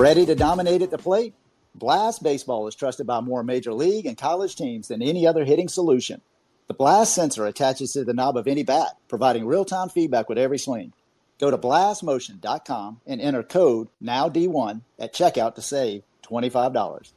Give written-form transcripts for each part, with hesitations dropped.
Ready to dominate at the plate? Blast Baseball is trusted by more major league and college teams than any other hitting solution. The Blast sensor attaches to the knob of any bat, providing real-time feedback with every swing. Go to blastmotion.com and enter code NOWD1 at checkout to save $25.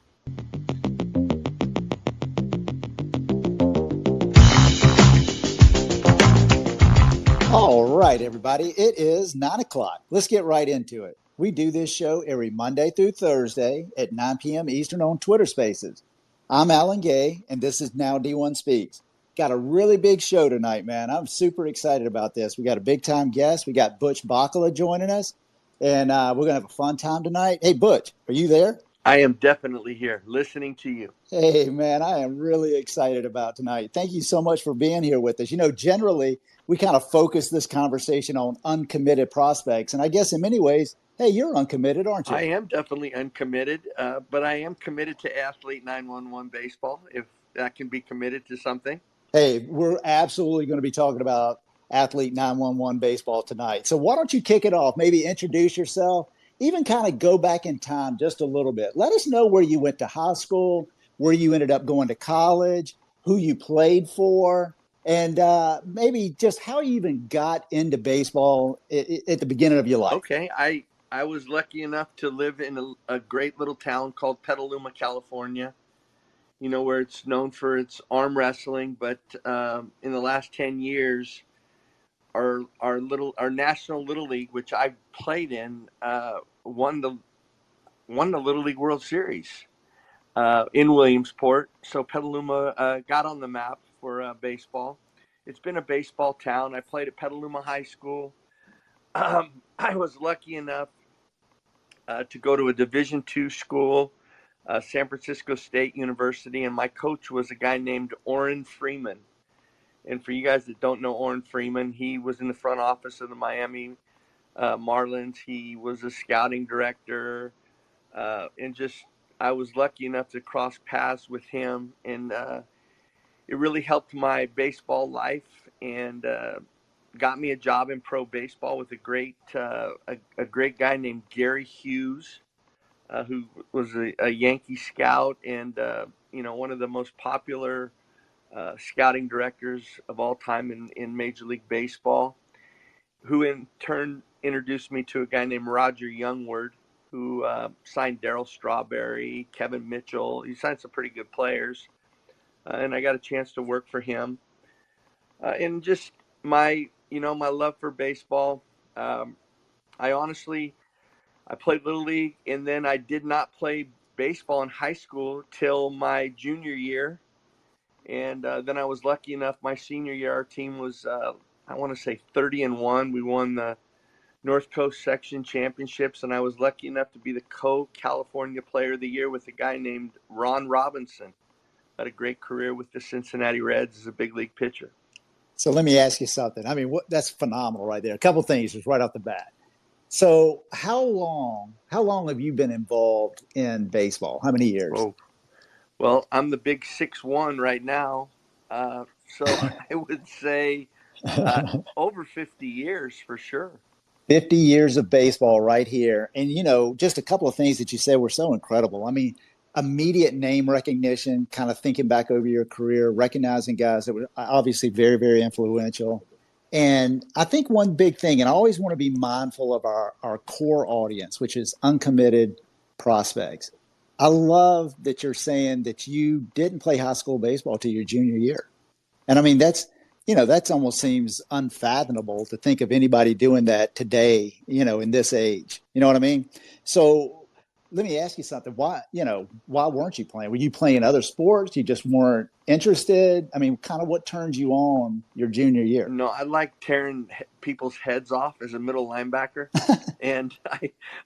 All right, everybody. It is 9 o'clock. Let's get right into it. We do this show every Monday through Thursday at 9 p.m. Eastern on Twitter Spaces. I'm Alan Gay, and this is Now D1 Speaks. Got a really big show tonight, man. I'm super excited about this. We got a big-time guest. We got Butch Baccala joining us, and we're going to have a fun time tonight. Hey, Butch, are you there? I am definitely here, listening to you. Hey, man, I am really excited about tonight. Thank you so much for being here with us. You know, generally, we kind of focus this conversation on uncommitted prospects, and I guess in many ways, hey, you're uncommitted, aren't you? I am definitely uncommitted, but I am committed to Athlete 911 baseball, if that can be committed to something. Hey, we're absolutely going to be talking about Athlete 911 baseball tonight. So why don't you kick it off? Maybe introduce yourself, even kind of go back in time just a little bit. Let us know where you went to high school, where you ended up going to college, who you played for, and maybe just how you even got into baseball at the beginning of your life. Okay, I was lucky enough to live in a great little town called Petaluma, California, you know, where it's known for its arm wrestling. But in the last 10 years, our National Little League, which I played in, won the Little League World Series in Williamsport. So Petaluma got on the map for baseball. It's been a baseball town. I played at Petaluma High School. I was lucky enough to go to a Division II school, San Francisco State University, and my coach was a guy named Orrin Freeman. And for you guys that don't know Orrin Freeman, he was in the front office of the Miami Marlins. He was a scouting director, and just I was lucky enough to cross paths with him, and it really helped my baseball life and got me a job in pro baseball with a great guy named Gary Hughes, who was a Yankee scout and one of the most popular scouting directors of all time in Major League Baseball, who in turn introduced me to a guy named Roger Youngward, who signed Darryl Strawberry, Kevin Mitchell. He signed some pretty good players, and I got a chance to work for him. And just my love for baseball. I played Little League, and then I did not play baseball in high school till my junior year. And then I was lucky enough, my senior year, our team was, I want to say 30-1. We won the North Coast Section Championships, and I was lucky enough to be the co-California Player of the Year with a guy named Ron Robinson. Had a great career with the Cincinnati Reds as a big league pitcher. So let me ask you something. I mean, that's phenomenal right there. A couple things just right off the bat. So how long have you been involved in baseball? How many years? Oh, well, I'm the big 6'1" right now. So I would say over 50 years for sure. 50 years of baseball right here. And, you know, just a couple of things that you said were so incredible. I mean, immediate name recognition, kind of thinking back over your career, recognizing guys that were obviously very, very influential. And I think one big thing, and I always want to be mindful of our core audience, which is uncommitted prospects. I love that you're saying that you didn't play high school baseball till your junior year. And I mean, that's almost seems unfathomable to think of anybody doing that today, in this age. You know what I mean? So let me ask you something. Why weren't you playing? Were you playing other sports? You just weren't interested? I mean, kind of what turned you on your junior year? No, I like tearing people's heads off as a middle linebacker. And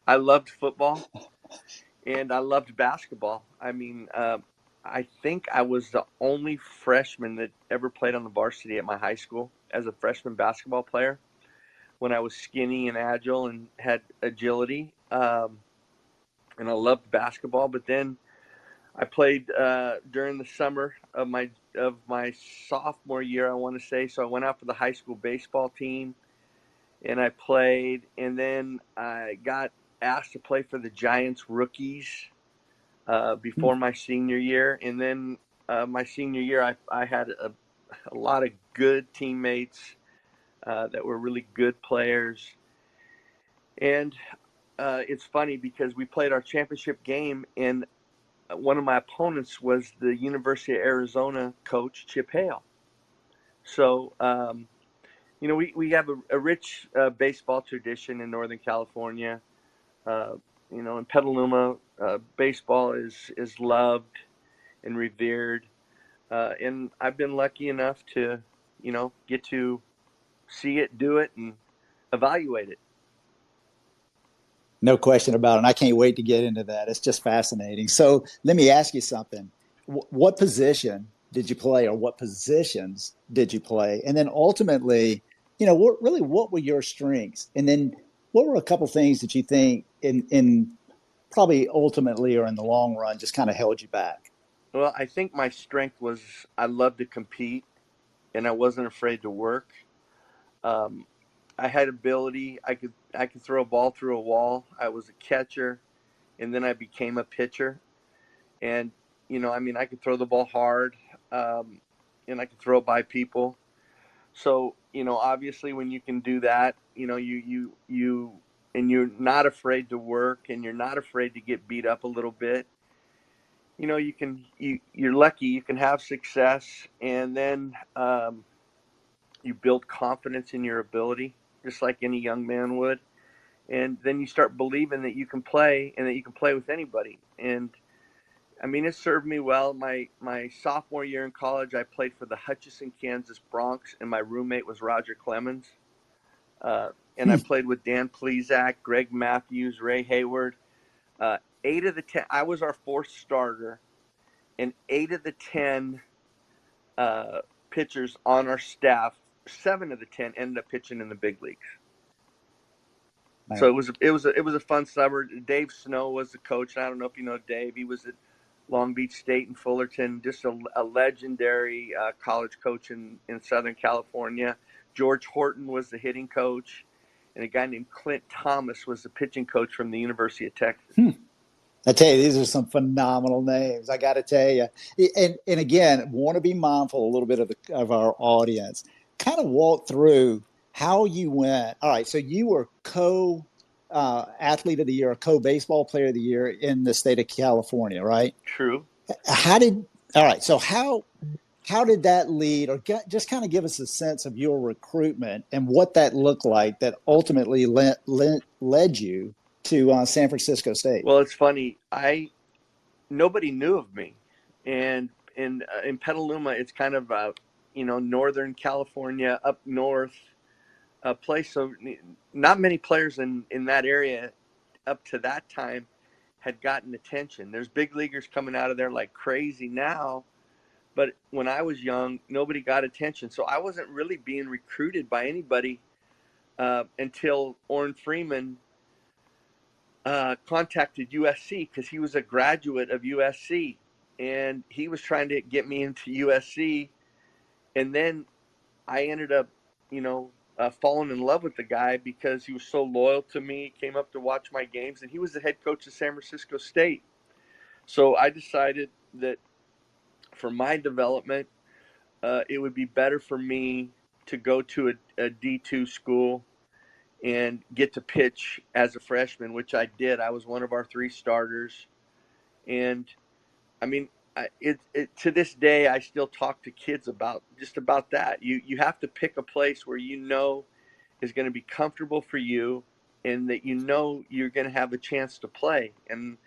I loved football. And I loved basketball. I mean, I think I was the only freshman that ever played on the varsity at my high school as a freshman basketball player when I was skinny and agile and had agility. And I loved basketball. But then I played during the summer of my sophomore year, I want to say. So I went out for the high school baseball team, and I played. And then I got asked to play for the Giants rookies before my senior year. And then my senior year, I had a lot of good teammates that were really good players. And it's funny because we played our championship game, and one of my opponents was the University of Arizona coach, Chip Hale. So, we have a rich baseball tradition in Northern California. Uh, in Petaluma, baseball is loved and revered. And I've been lucky enough to, get to see it, do it, and evaluate it. No question about it. And I can't wait to get into that. It's just fascinating. So let me ask you something. What position did you play, or what positions did you play? And then ultimately, what were your strengths? And then what were a couple things that you think in probably ultimately or in the long run just kind of held you back? Well, I think my strength was I loved to compete, and I wasn't afraid to work. Um, I had ability. I could throw a ball through a wall. I was a catcher, and then I became a pitcher. And I could throw the ball hard, um, and I could throw it by people. So obviously, when you can do that, and you're not afraid to work, and you're not afraid to get beat up a little bit. You're lucky. You can have success, and then you build confidence in your ability, just like any young man would. And then you start believing that you can play, and that you can play with anybody. And it served me well. My sophomore year in college, I played for the Hutchinson, Kansas Bronx, and my roommate was Roger Clemens. And I played with Dan Plesac, Greg Matthews, Ray Hayward. 8 of the 10, I was our fourth starter, and 8 of the 10 pitchers on our staff, 7 of the 10 ended up pitching in the big leagues. So it was a fun summer. Dave Snow was the coach. I don't know if you know Dave. He was at Long Beach State and Fullerton, just a legendary college coach in Southern California. George Horton was the hitting coach, and a guy named Clint Thomas was the pitching coach from the University of Texas. I tell you, these are some phenomenal names. I got to tell you, and again, want to be mindful a little bit of our audience. Kind of walk through how you went. All right, so you were co athlete of the year, co baseball player of the year in the state of California, right? True. How did all right? So how did that lead, or just kind of give us a sense of your recruitment and what that looked like that ultimately led you to San Francisco State? Well, it's funny. Nobody knew of me, and in Petaluma, it's kind of Northern California, up north place. So not many players in that area up to that time had gotten attention. There's big leaguers coming out of there like crazy now, but when I was young, nobody got attention. So I wasn't really being recruited by anybody until Orrin Freeman contacted USC, because he was a graduate of USC, and he was trying to get me into USC. And then I ended up, falling in love with the guy because he was so loyal to me, came up to watch my games, and he was the head coach of San Francisco State. So I decided that for my development, it would be better for me to go to a D2 school and get to pitch as a freshman, which I did. I was one of our 3 starters. And to this day, I still talk to kids about that. You have to pick a place where is going to be comfortable for you, and that you're going to have a chance to play. And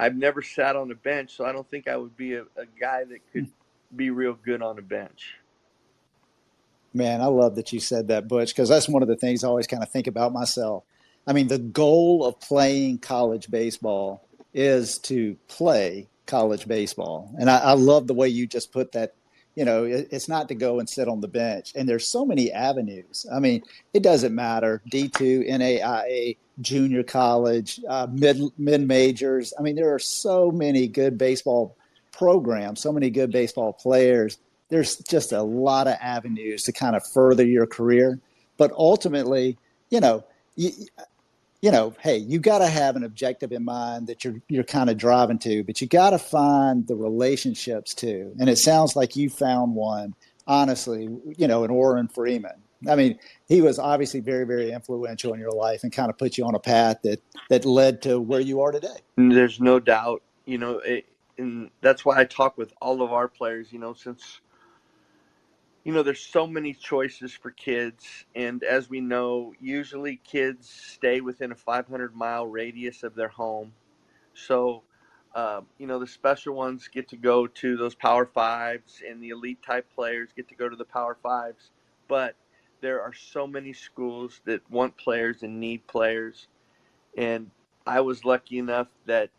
I've never sat on a bench, so I don't think I would be a guy that could be real good on a bench. Man, I love that you said that, Butch, because that's one of the things I always kind of think about myself. I mean, the goal of playing college baseball is to play college baseball. And I love the way you just put that. It's not to go and sit on the bench. And there's so many avenues. I mean, it doesn't matter. D2, NAIA, junior college, mid majors. I mean, there are so many good baseball programs, so many good baseball players. There's just a lot of avenues to kind of further your career. But ultimately, you know, you, hey, you got to have an objective in mind that you're kind of driving to, but you got to find the relationships too. And it sounds like you found one, honestly, in Orrin Freeman. I mean, he was obviously very, very influential in your life and kind of put you on a path that led to where you are today. And there's no doubt, and that's why I talk with all of our players, since there's so many choices for kids. And as we know, usually kids stay within a 500-mile radius of their home. So, the special ones get to go to those Power Fives, and the elite type players get to go to the Power Fives. But there are so many schools that want players and need players. And I was lucky enough that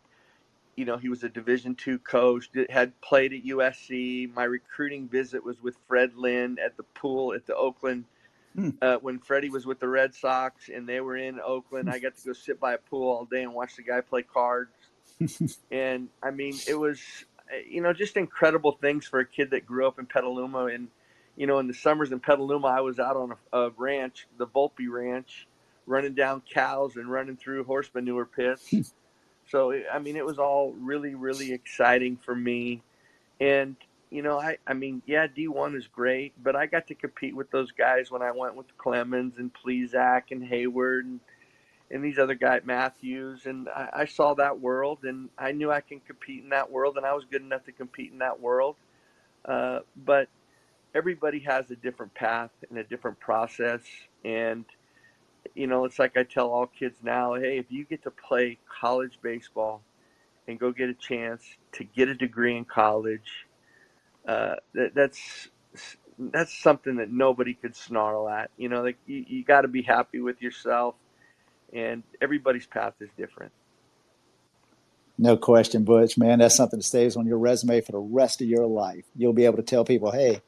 he was a Division II coach that had played at USC. My recruiting visit was with Fred Lynn at the pool at the Oakland. Hmm. When Freddie was with the Red Sox and they were in Oakland, I got to go sit by a pool all day and watch the guy play cards. And I mean, it was, just incredible things for a kid that grew up in Petaluma. And, in the summers in Petaluma, I was out on a ranch, the Volpe Ranch, running down cows and running through horse manure pits. So, I mean, it was all really, really exciting for me. And, I mean, yeah, D1 is great, but I got to compete with those guys when I went with Clemens and Plesac and Hayward and these other guys, Matthews. And I saw that world, and I knew I can compete in that world, and I was good enough to compete in that world. But everybody has a different path and a different process. And, it's like I tell all kids now, hey, if you get to play college baseball, and go get a chance to get a degree in college, that's something that nobody could snarl at. Like you got to be happy with yourself, and everybody's path is different. No question, Butch, man. That's something that stays on your resume for the rest of your life. You'll be able to tell people, hey,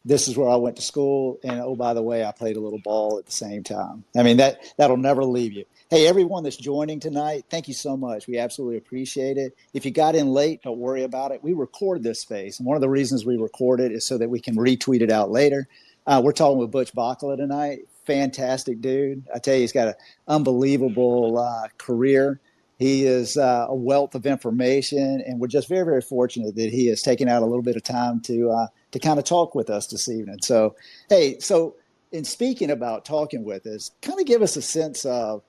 this is where I went to school, and oh, by the way, I played a little ball at the same time. I mean, that'll never leave you. Hey, everyone that's joining tonight, thank you so much. We absolutely appreciate it. If you got in late, don't worry about it. We record this space, and one of the reasons we record it is so that we can retweet it out later. We're talking with Butch Baccala tonight. Fantastic dude. I tell you, he's got an unbelievable career. He is a wealth of information, and we're just very, very fortunate that he has taken out a little bit of time to kind of talk with us this evening. So, hey, so in speaking about talking with us, kind of give us a sense of,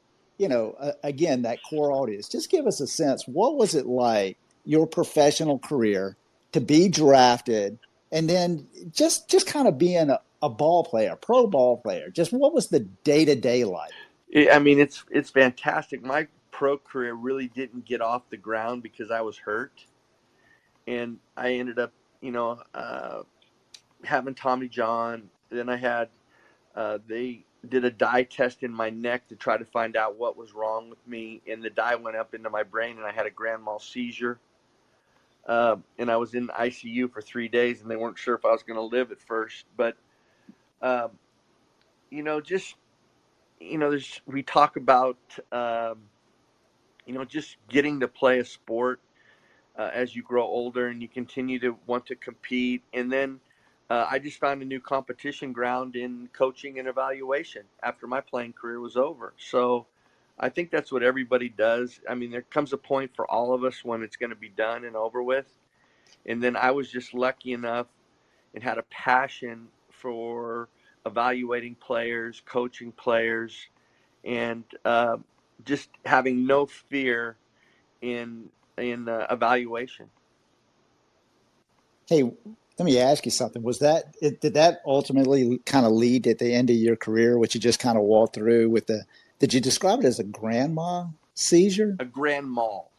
again, that core audience. Just give us a sense. What was it like your professional career to be drafted, and then just kind of being a ball player, pro ball player? Just what was the day to day like? I mean, it's fantastic. My pro career really didn't get off the ground because I was hurt, and I ended up, having Tommy John. Then I had they did a dye test in my neck to try to find out what was wrong with me, and the dye went up into my brain, and I had a grand mal seizure. And I was in ICU for 3 days, and they weren't sure if I was going to live at first. But uh, just there's we talk about just getting to play a sport as you grow older and you continue to want to compete. And then I just found a new competition ground in coaching and evaluation after my playing career was over. So I think that's what everybody does. I mean, there comes a point for all of us when it's going to be done and over with. And then I was just lucky enough and had a passion for evaluating players, coaching players, and just having no fear in evaluation. Hey, let me ask you something. Did that ultimately kind of lead at the end of your career, which you just kind of walked through with did you describe it as a grandma seizure? A grand mal.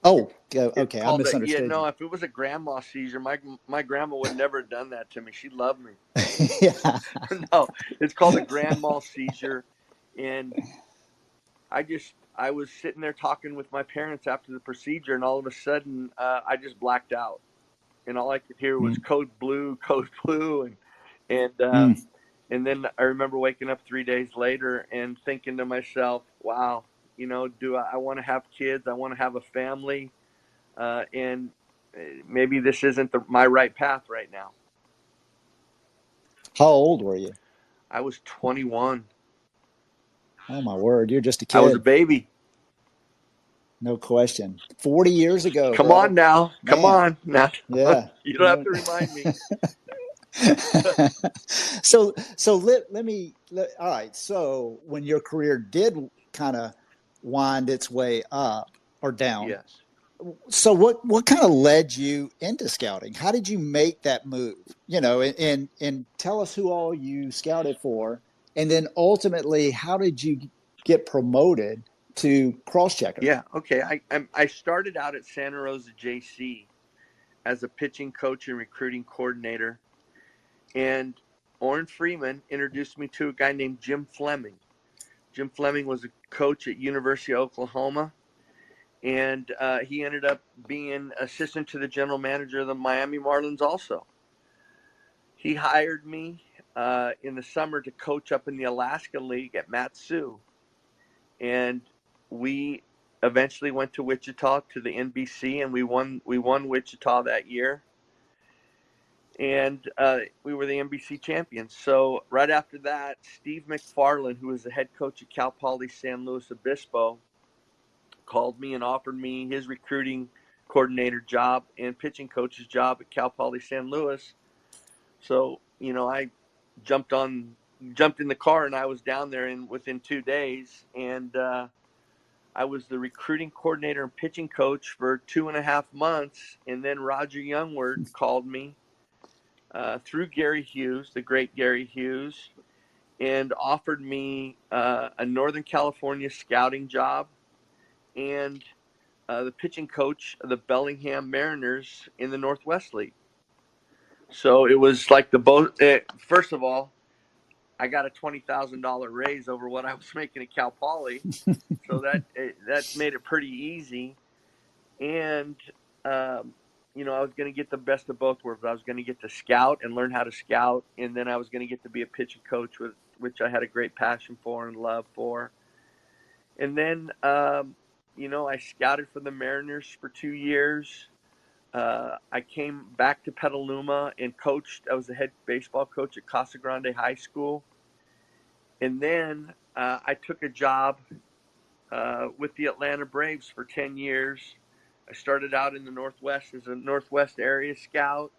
Oh, It's okay. I called a, yeah, misunderstood no, you. if it was a grandma seizure, my grandma would never have done that to me. She loved me. Yeah. No, it's called a grand mal seizure. And I was sitting there talking with my parents after the procedure, and all of a sudden, I just blacked out. And all I could hear was code blue. And, Mm. and then I remember waking up 3 days later and thinking to myself, wow, do I want to have kids? I want to have a family. And maybe this isn't my right path right now. How old were you? I was 21. Oh my word, you're just a I was a kid. baby. No question. 40 years ago, Come on brother. now. Come Man. on now. Yeah. You don't have No. to remind me. All right. So when your career did kind of wind its way up or down, Yes. so what kind of led you into scouting? How did you make that move? And tell us who all you scouted for, and then ultimately, how did you get promoted to cross checker? Yeah. Okay. I started out at Santa Rosa JC as a pitching coach and recruiting coordinator, and Orrin Freeman introduced me to a guy named Jim Fleming. Jim Fleming was a coach at University of Oklahoma, and he ended up being assistant to the general manager of the Miami Marlins also. He hired me in the summer to coach up in the Alaska League at Matsu, and we eventually went to Wichita to the NBC, and we won Wichita that year, and we were the NBC champions. So right after that, Steve McFarland, who was the head coach at Cal Poly San Luis Obispo, called me and offered me his recruiting coordinator job and pitching coach's job at Cal Poly San Luis. So, I jumped on jumped in the car and I was down there in within 2 days, and I was the recruiting coordinator and pitching coach for 2.5 months, and then Roger Youngward called me through Gary Hughes, the great Gary Hughes, and offered me a Northern California scouting job and the pitching coach of the Bellingham Mariners in the Northwest League. So it was like the both. First of all, I got a $20,000 raise over what I was making at Cal Poly, so that made it pretty easy. And I was going to get the best of both worlds. I was going to get to scout and learn how to scout, and then I was going to get to be a pitching coach, with which I had a great passion for and love for. And then I scouted for the Mariners for 2 years. I came back to Petaluma and coached. I was the head baseball coach at Casa Grande High School. And then I took a job with the Atlanta Braves for 10 years. I started out in the Northwest as a Northwest area scout.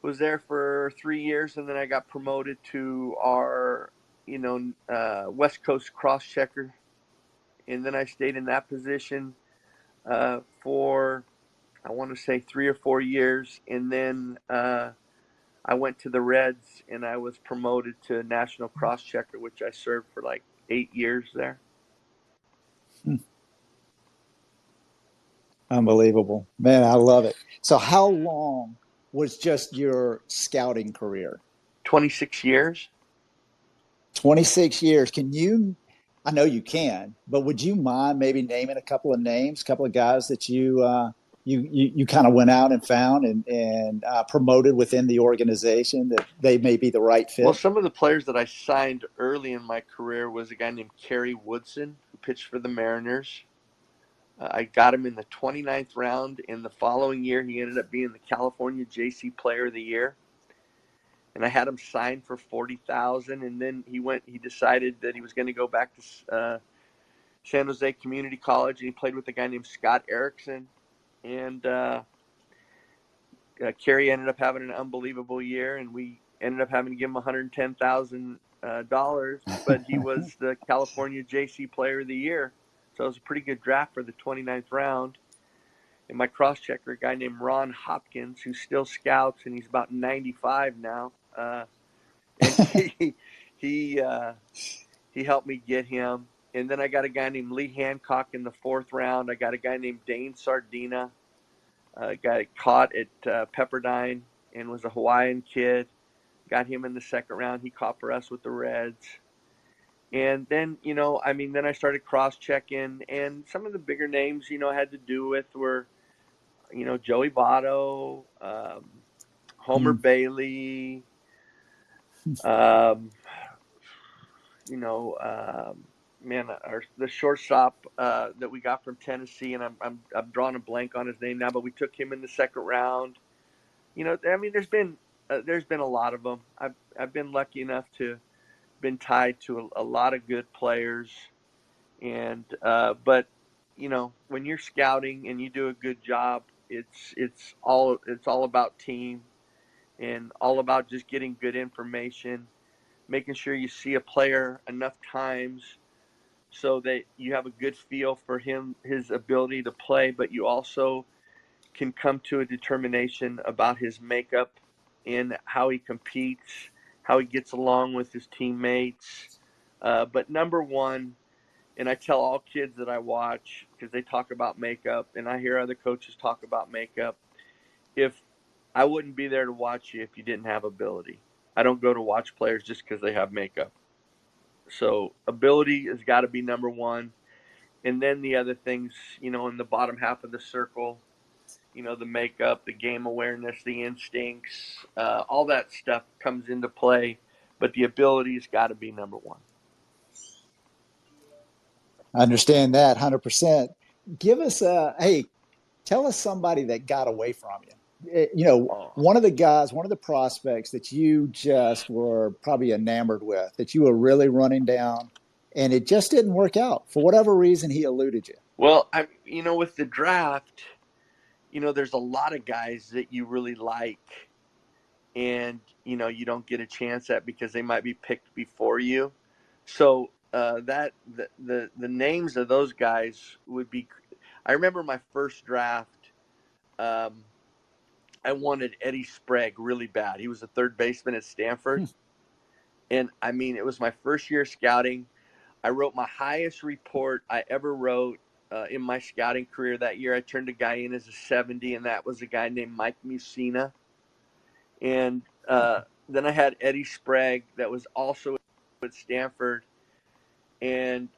Was there for 3 years, and then I got promoted to our, West Coast cross checker. And then I stayed in that position for, I want to say, 3 or 4 years. And then I went to the Reds and I was promoted to national cross checker, which I served for like 8 years there. Unbelievable. Man, I love it. So how long was just your scouting career? 26 years. 26 years. I know you can, but would you mind maybe naming a couple of names, a couple of guys that you kind of went out and found and promoted within the organization that they may be the right Well, fit? some of the players that I signed early in my career was a guy named Kerry Woodson, who pitched for the Mariners. I got him in the 29th round. In the following year, he ended up being the California JC Player of the Year. And I had him signed for 40,000. And then he decided that he was going to go back to San Jose Community College, and he played with a guy named Scott Erickson. And Kerry ended up having an unbelievable year, and we ended up having to give him $110,000. But he was the California JC Player of the Year, so it was a pretty good draft for the 29th round. And my cross checker, a guy named Ron Hopkins, who still scouts, and he's about 95 now. And he he helped me get him. And then I got a guy named Lee Hancock in the 4th round. I got a guy named Dane Sardina, a guy caught at Pepperdine and was a Hawaiian kid. Got him in the 2nd round. He caught for us with the Reds. And then, then I started cross checking, and some of the bigger names, I had to do with were, Joey Votto, Homer Hmm. Bailey, um, you know, man, the shortstop that we got from Tennessee, and I'm drawing a blank on his name now, but we took him in the 2nd round. There's been a lot of them. I've been lucky enough to been tied to a lot of good players, and but when you're scouting and you do a good job, it's all about team and all about just getting good information, making sure you see a player enough times so that you have a good feel for his ability to play, but you also can come to a determination about his makeup and how he competes, how he gets along with his teammates. But number one, and I tell all kids that I watch, because they talk about makeup, and I hear other coaches talk about makeup. If I wouldn't be there to watch you if you didn't have ability. I don't go to watch players just because they have makeup. So ability has got to be number one, and then the other things, in the bottom half of the circle, the makeup, the game awareness, the instincts, all that stuff comes into play. But the ability's got to be number one. I understand that 100%. Give us hey, tell us somebody that got away from you. Oh, One of the guys, one of the prospects that you just were probably enamored with, that you were really running down, and it just didn't work out. For whatever reason, he eluded you. well, with the draft, there's a lot of guys that you really like, and you don't get a chance at because they might be picked before you. So that the names of those guys would be. I remember my first draft. Um, I wanted Eddie Sprague really bad. He was a third baseman at Stanford, and I mean, it was my first year scouting. I wrote my highest report I ever wrote in my scouting career that year. I turned a guy in as a 70, and that was a guy named Mike Musina. And then I had Eddie Sprague that was also at Stanford, and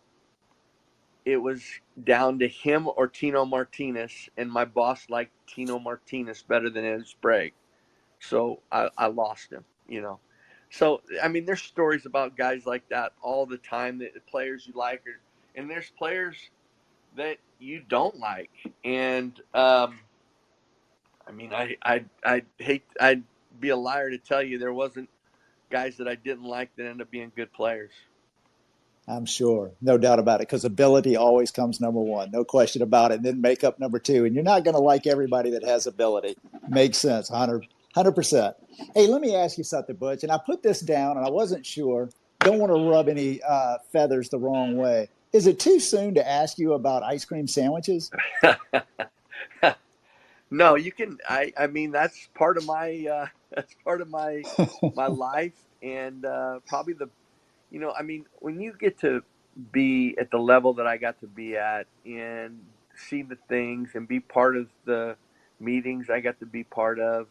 it was down to him or Tino Martinez, and my boss liked Tino Martinez better than Eddie Sprague, so I lost him. So I mean, there's stories about guys like that all the time, that the players you like, and there's players that you don't like, and I mean, I hate, I'd be a liar to tell you there wasn't guys that I didn't like that ended up being good players. I'm sure, no doubt about it, because ability always comes number one, no question about it. And then makeup number two. And you're not going to like everybody that has ability. Makes sense, 100%. Hey, let me ask you something, Butch. And I put this down, and I wasn't sure. Don't want to rub any feathers the wrong way. Is it too soon to ask you about ice cream sandwiches? No, you can. I mean, that's part of my that's part of my life, and probably I mean, when you get to be at the level that I got to be at and see the things and be part of the meetings I got to be part of,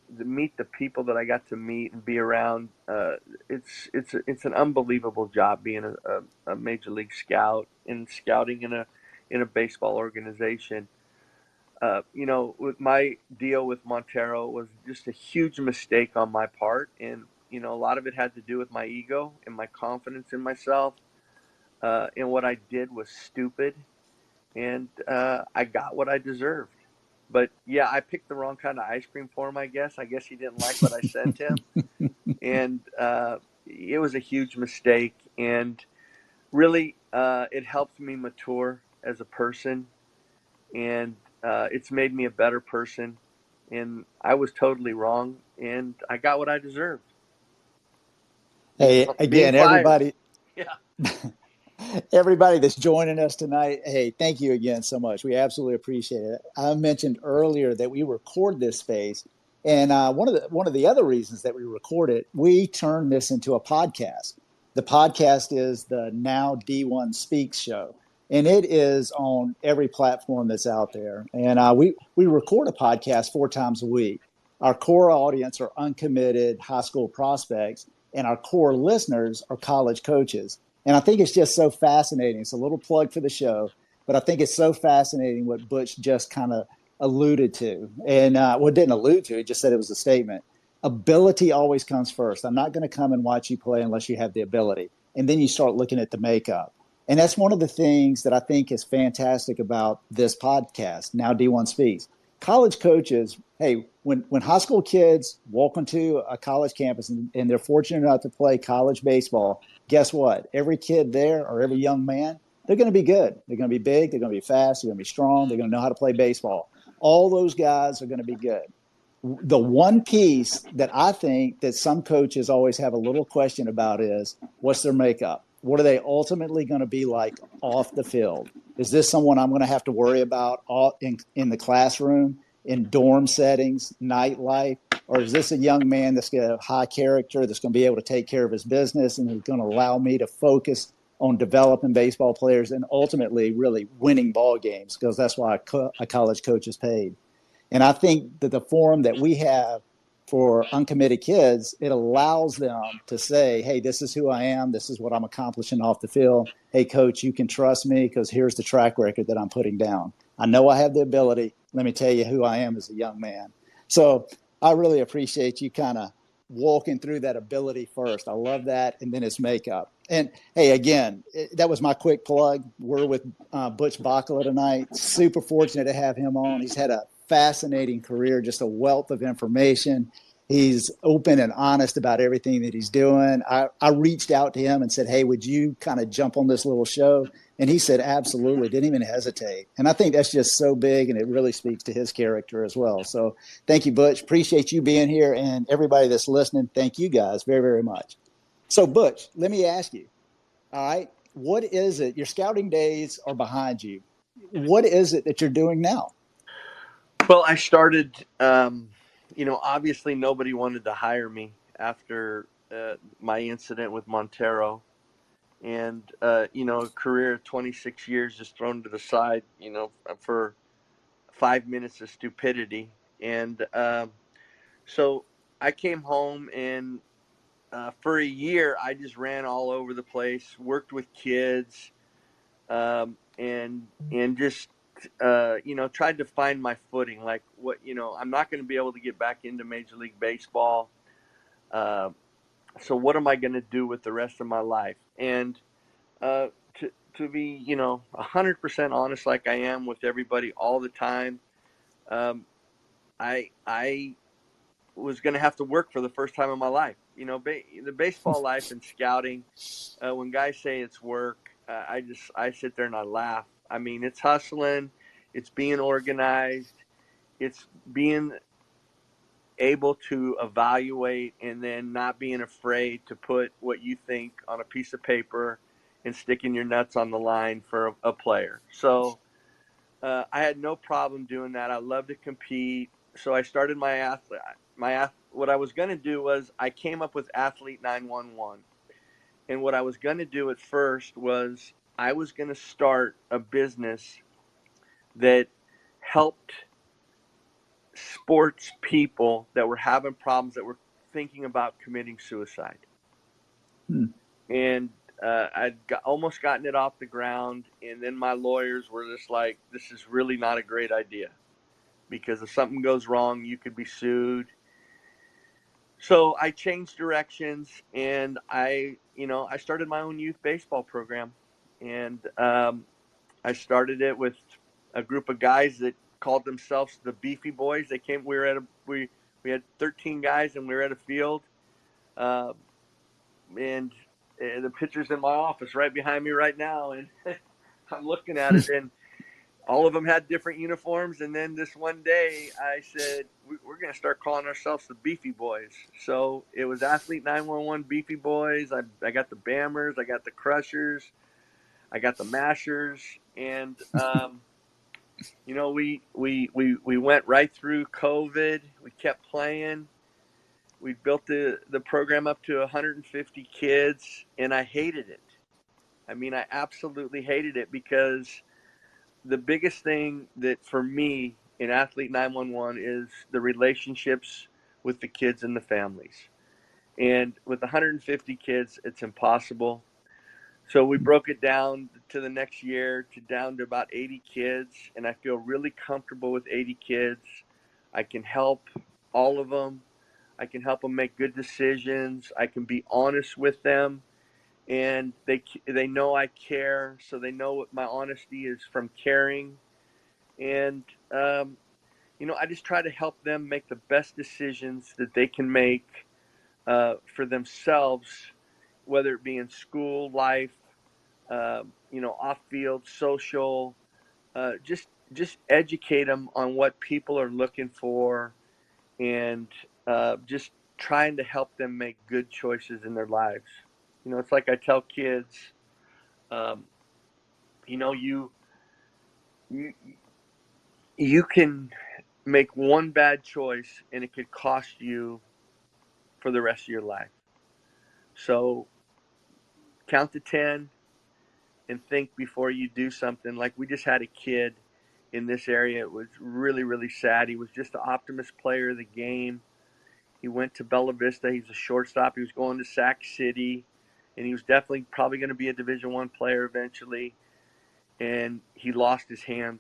meet the people that I got to meet and be around, it's an unbelievable job being a major league scout and scouting in a baseball organization. With my deal with Montero was just a huge mistake on my part, and a lot of it had to do with my ego and my confidence in myself. And what I did was stupid, and I got what I deserved. But yeah, I picked the wrong kind of ice cream for him. I guess he didn't like what I sent him, and it was a huge mistake. And really, it helped me mature as a person, and it's made me a better person. And I was totally wrong, and I got what I deserved. Being Hey, being again, fired. everybody, Yeah. everybody that's joining us tonight, hey, thank you again so much. We absolutely appreciate it. I mentioned earlier that we record this space, and one of the other reasons that we record it, we turn this into a podcast. The podcast is the Now D1 Speaks show, and it is on every platform that's out there. And we record a podcast 4 times a week. Our core audience are uncommitted high school prospects, and our core listeners are college coaches. And I think it's just so fascinating. It's a little plug for the show, but I think it's so fascinating what Butch just kind of alluded to. And well, didn't allude to, he just said it was a statement. Ability always comes first. I'm not going to come and watch you play unless you have the ability. And then you start looking at the makeup. And that's one of the things that I think is fantastic about this podcast, Now D1 Speaks. College coaches, hey, when high school kids walk into a college campus and they're fortunate enough to play college baseball, guess what? Every kid there or every young man, they're going to be good. They're going to be big. They're going to be fast. They're going to be strong. They're going to know how to play baseball. All those guys are going to be good. The one piece that I think that some coaches always have a little question about is what's their makeup? What are they ultimately going to be like off the field? Is this someone I'm going to have to worry about in the classroom, in dorm settings, nightlife? Or is this a young man that's got a high character, that's going to be able to take care of his business and is going to allow me to focus on developing baseball players and ultimately really winning ball games? Because that's why a college coach is paid. And I think that the forum that we have for uncommitted kids, it allows them to say, hey, this is who I am. This is what I'm accomplishing off the field. Hey, coach, you can trust me because here's the track record that I'm putting down. I know I have the ability. Let me tell you who I am as a young man. So I really appreciate you kind of walking through that ability first. I love that. And then it's makeup. And hey, again, that was my quick plug. We're with Butch Baccala tonight. Super fortunate to have him on. He's had a fascinating career, just a wealth of information. He's open and honest about everything that he's doing. I reached out to him and said, hey, would you kind of jump on this little show? And he said, absolutely, didn't even hesitate. And I think that's just so big, and it really speaks to his character as well. So thank you, Butch. Appreciate you being here. And everybody that's listening, thank you guys very, very much. So, Butch, let me ask you, all right, what is it? Your scouting days are behind you. What is it that you're doing now? Well, I started, obviously nobody wanted to hire me after my incident with Montero. And, a career of 26 years just thrown to the side, for 5 minutes of stupidity. And so I came home and for a year, I just ran all over the place, worked with kids, and just tried to find my footing. Like I'm not going to be able to get back into Major League Baseball. Uh, so what am I going to do with the rest of my life? And uh, to be 100% honest, like I am with everybody all the time, um, I was going to have to work for the first time in my life. The baseball life and scouting. When guys say it's work, I sit there and I laugh. I mean, it's hustling, it's being organized, it's being able to evaluate and then not being afraid to put what you think on a piece of paper and sticking your nuts on the line for a player. So I had no problem doing that. I love to compete. So I started what I was going to do was I came up with Athlete 911. And what I was going to do at first was I was going to start a business that helped sports people that were having problems, that were thinking about committing suicide. Hmm. And almost gotten it off the ground. And then my lawyers were just like, this is really not a great idea, because if something goes wrong, you could be sued. So I changed directions, and I started my own youth baseball program. And I started it with a group of guys that called themselves the Beefy Boys. They came. We had 13 guys, and we were at a field, uh, and the picture's in my office right behind me right now, and I'm looking at it, and all of them had different uniforms. And then this one day, I said, we're going to start calling ourselves the Beefy Boys. So it was Athlete 911 Beefy Boys. I got the Bammers, I got the Crushers, I got the Mashers, and we went right through COVID. We kept playing. We built the program up to 150 kids, and I hated it. I mean, I absolutely hated it, because the biggest thing that for me in Athlete 911 is the relationships with the kids and the families. And with 150 kids, it's impossible. So we broke it down to the next year to down to about 80 kids, and I feel really comfortable with 80 kids. I can help all of them. I can help them make good decisions. I can be honest with them, and they know I care, so they know what my honesty is from caring. And I just try to help them make the best decisions that they can make for themselves, whether it be in school, life, off field, social. Just educate them on what people are looking for, and just trying to help them make good choices in their lives. It's like I tell kids, um, you you can make one bad choice and it could cost you for the rest of your life. So count to 10 and think before you do something. Like, we just had a kid in this area. It was really, really sad. He was just the optimist player of the game. He went to Bella Vista. He's a shortstop. He was going to Sac City, and he was definitely probably going to be a Division I player eventually. And he lost his hand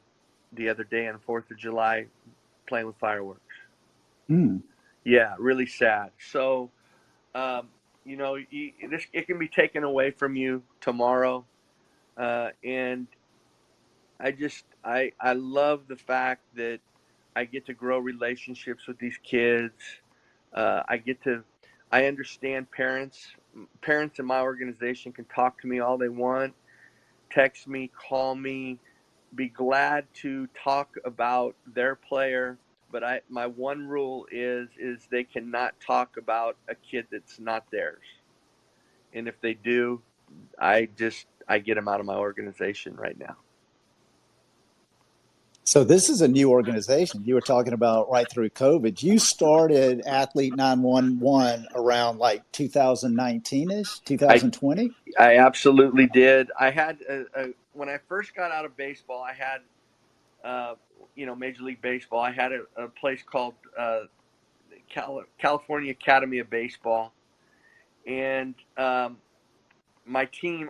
the other day on 4th of July playing with fireworks. Mm. Yeah, really sad. So, it can be taken away from you tomorrow. And I love the fact that I get to grow relationships with these kids. I get to I understand parents. Parents in my organization can talk to me all they want, text me, call me, be glad to talk about their player. But my one rule is they cannot talk about a kid that's not theirs. And if they do, I get them out of my organization right now. So this is a new organization. You were talking about right through COVID. You started Athlete 911 around like 2019ish, I 2020. I absolutely did. I had when I first got out of baseball, I had uh, Major League Baseball. I had a place called California Academy of Baseball, and my team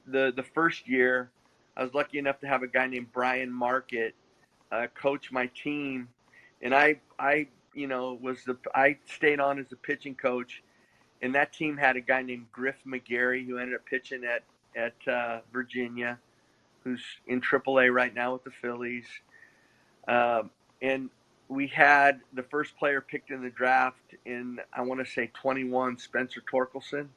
the first year, I was lucky enough to have a guy named Brian Market coach my team, and I stayed on as a pitching coach, and that team had a guy named Griff McGarry who ended up pitching at Virginia, who's in AAA right now with the Phillies. And we had the first player picked in the draft in, I want to say, 21, Spencer Torkelson.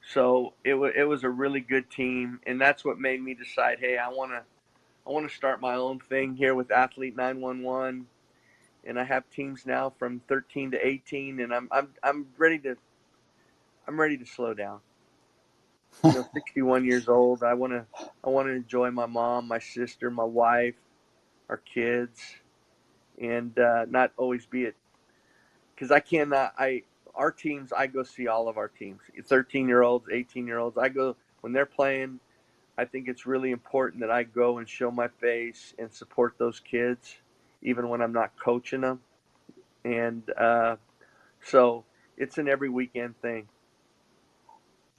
So it was a really good team, and that's what made me decide, hey, I want to start my own thing here with Athlete 911, and I have teams now from 13 to 18, and I'm ready to slow down. 61 years old. I want to enjoy my mom, my sister, my wife, our kids, and not always be it, because I cannot. I Our teams, I go see all of our teams. 13-year-olds, 18-year-olds. I go when they're playing. I think it's really important that I go and show my face and support those kids, even when I'm not coaching them. And so it's an every weekend thing.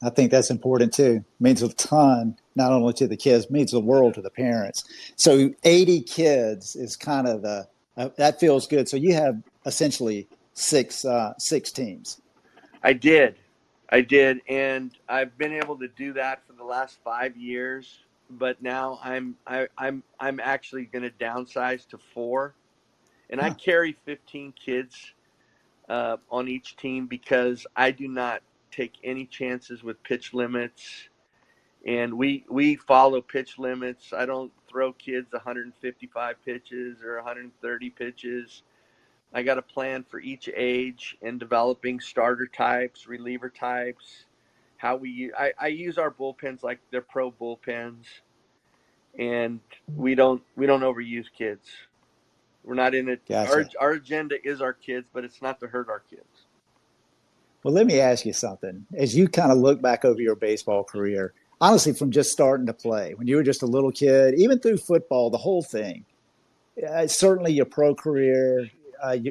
I think that's important too. It means a ton, not only to the kids, means the world to the parents. So 80 kids is kind of that feels good. So you have essentially six teams. I did, I did, and I've been able to do that for the last 5 years. But now I'm actually going to downsize to four, and I Huh. carry 15 kids on each team because I do not take any chances with pitch limits, and we follow pitch limits. I don't throw kids 155 pitches or 130 pitches. I got a plan for each age and developing starter types, reliever types. I use our bullpens like they're pro bullpens, and we don't overuse kids. We're not in it. Our Gotcha. our agenda is our kids, but it's not to hurt our kids. Well, let me ask you something. As you kind of look back over your baseball career, honestly, from just starting to play, when you were just a little kid, even through football, the whole thing, certainly your pro career,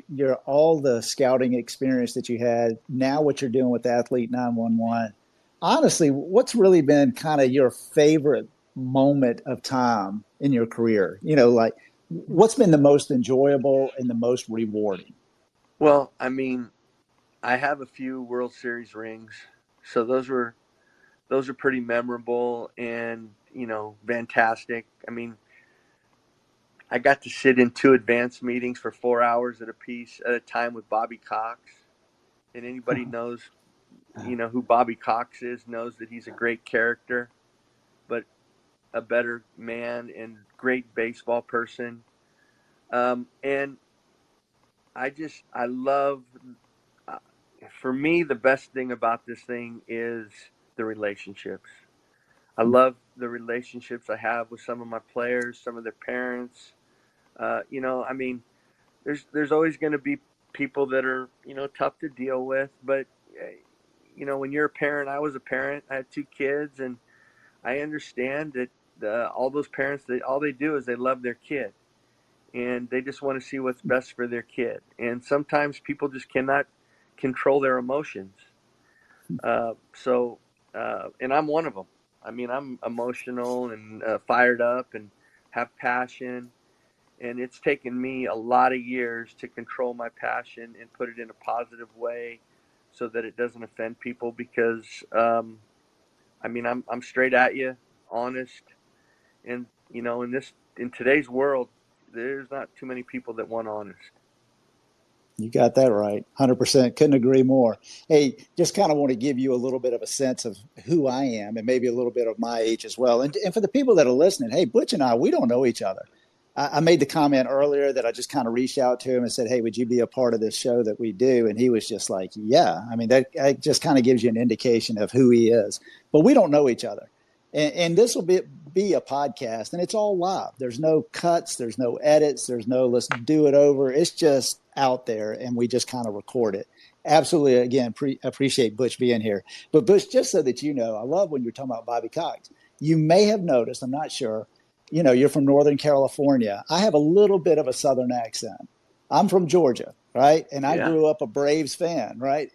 your all the scouting experience that you had, now what you're doing with Athlete 911. Honestly, what's really been kind of your favorite moment of time in your career? Like what's been the most enjoyable and the most rewarding? Well, I mean, I have a few World Series rings, so those are pretty memorable and fantastic. I mean, I got to sit in 2 advanced meetings for 4 hours at a piece at a time with Bobby Cox. And anybody knows, who Bobby Cox is, knows that he's a great character, but a better man and great baseball person. And I love, uh, for me, the best thing about this thing is the relationships. I love the relationships I have with some of my players, some of their parents. I mean, there's always going to be people that are tough to deal with, but when you're a parent, I was a parent. I had 2 kids, and I understand that all those parents, all they do is they love their kid, and they just want to see what's best for their kid. And sometimes people just cannot control their emotions. And I'm one of them. I mean, I'm emotional and fired up and have passion. And it's taken me a lot of years to control my passion and put it in a positive way so that it doesn't offend people because, I'm straight at you, honest. And, in today's world, there's not too many people that want honest. You got that right. 100%. Couldn't agree more. Hey, just kind of want to give you a little bit of a sense of who I am and maybe a little bit of my age as well. And for the people that are listening, hey, Butch and I, we don't know each other. I made the comment earlier that I just kind of reached out to him and said, hey, would you be a part of this show that we do? And he was just like, yeah. I mean, that just kind of gives you an indication of who he is. But we don't know each other. And this will be a podcast, and it's all live. There's no cuts. There's no edits. There's no let's do it over. It's just out there, and we just kind of record it. Absolutely, again, appreciate Butch being here. But Butch, just so that you know, I love when you're talking about Bobby Cox. You may have noticed, I'm not sure, you're from Northern California. I have a little bit of a Southern accent. I'm from Georgia, right? And I Yeah. grew up a Braves fan, right?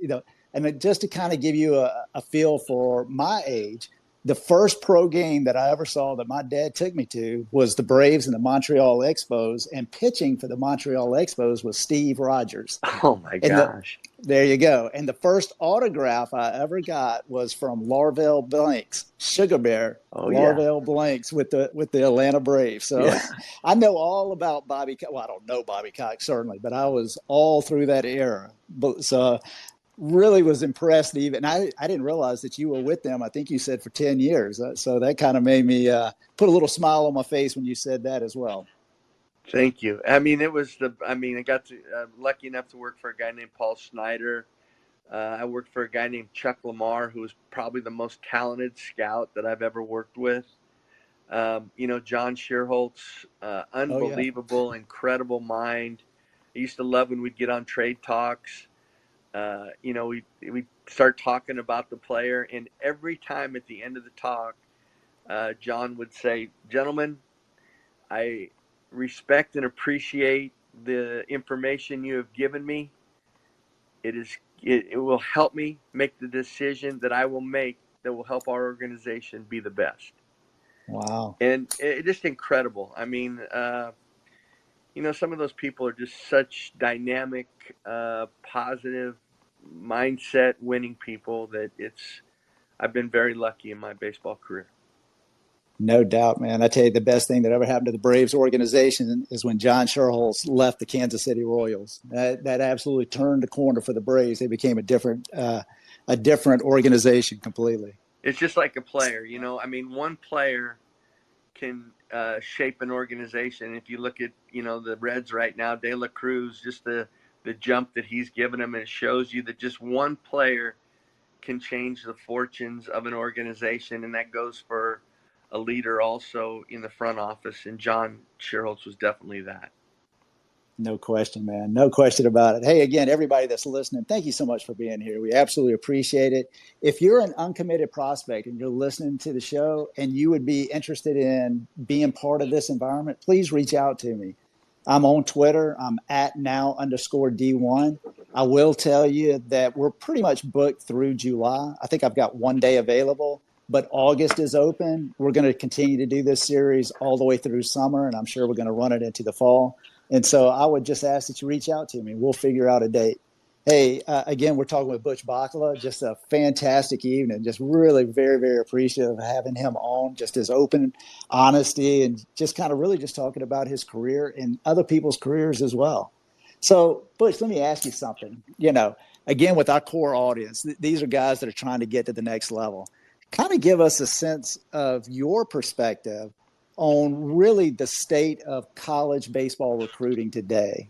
And just to kind of give you a feel for my age, the first pro game that I ever saw that my dad took me to was the Braves and the Montreal Expos, and pitching for the Montreal Expos was Steve Rogers. Oh my And gosh. there you go. And the first autograph I ever got was from Larvell Blanks, Sugar Bear, Oh yeah. Larvell Blanks with the Atlanta Braves. So Yeah. I know all about Bobby. Well, I don't know Bobby Cox certainly, but I was all through that era. But so really was impressed even. I didn't realize that you were with them. I think you said for 10 years. So that kind of made me put a little smile on my face when you said that as well. Thank you. I got to lucky enough to work for a guy named Paul Snyder. I worked for a guy named Chuck Lamar, who was probably the most talented scout that I've ever worked with. John Shearholtz, Oh, yeah. unbelievable, incredible mind. I used to love when we'd get on trade talks. We start talking about the player, and every time at the end of the talk, John would say, "Gentlemen, I respect and appreciate the information you have given me. It will help me make the decision that I will make that will help our organization be the best." Wow. And it's just incredible. Some of those people are just such dynamic, positive mindset winning people that I've been very lucky in my baseball career. No doubt, man. I tell you, the best thing that ever happened to the Braves organization is when John Sherholz left the Kansas City Royals. That absolutely turned the corner for the Braves. They became a different organization completely. It's just like a player, one player can shape an organization. If you look at, the Reds right now, De La Cruz, just the jump that he's given them, and it shows you that just one player can change the fortunes of an organization, and that goes for a leader also in the front office. And John Shearholtz was definitely that. No question, man. No question about it. Hey, again, everybody that's listening, thank you so much for being here. We absolutely appreciate it. If you're an uncommitted prospect and you're listening to the show and you would be interested in being part of this environment, please reach out to me. I'm on Twitter. I'm at now_D1. I will tell you that we're pretty much booked through July. I think I've got one day available, but August is open. We're going to continue to do this series all the way through summer, and I'm sure we're going to run it into the fall. And so I would just ask that you reach out to me. We'll figure out a date. Hey, again, we're talking with Butch Baccala. Just a fantastic evening. Just really very, very appreciative of having him on. Just his open honesty and just kind of really just talking about his career and other people's careers as well. So, Butch, let me ask you something. Again, with our core audience, these are guys that are trying to get to the next level. Kind of give us a sense of your perspective on really the state of college baseball recruiting today,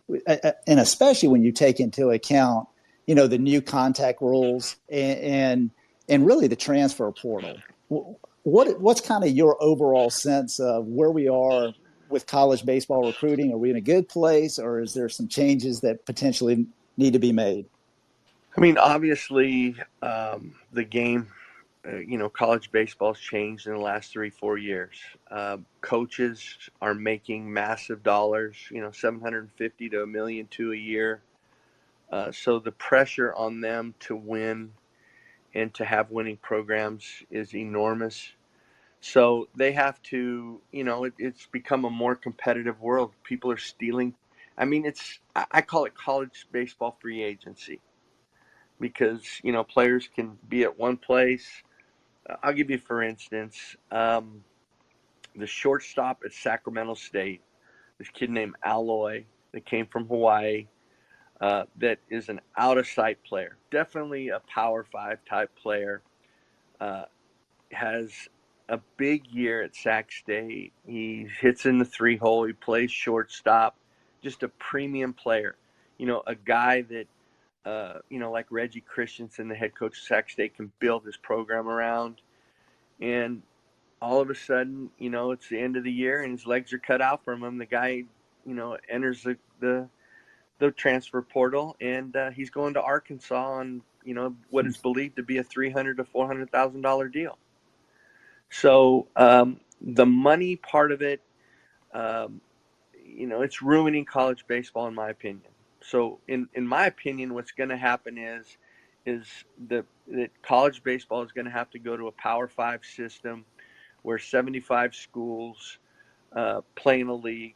and especially when you take into account, the new contact rules and really the transfer portal. What's kind of your overall sense of where we are with college baseball recruiting? Are we in a good place, or is there some changes that potentially need to be made? I mean, obviously, the game, college baseball's changed in the last 3, 4 years. Coaches are making massive dollars, 750 to a million to a year. So the pressure on them to win and to have winning programs is enormous. So they have to, it's become a more competitive world. People are stealing. I mean, I call it college baseball free agency because, players can be at one place. I'll give you, for instance, the shortstop at Sacramento State, this kid named Alloy that came from Hawaii, that is an out of sight player, definitely a Power Five type player. Uh, has a big year at Sac State. He hits in the 3 hole. He plays shortstop. Just a premium player. A guy that like Reggie Christensen, the head coach of Sac State, can build his program around. And all of a sudden, it's the end of the year and his legs are cut out from him. The guy, enters the transfer portal and he's going to Arkansas on, what is believed to be a $300,000 to $400,000 deal. So the money part of it, um, it's ruining college baseball in my opinion. So in my opinion, what's going to happen is that college baseball is going to have to go to a Power Five system where 75 schools play in a league.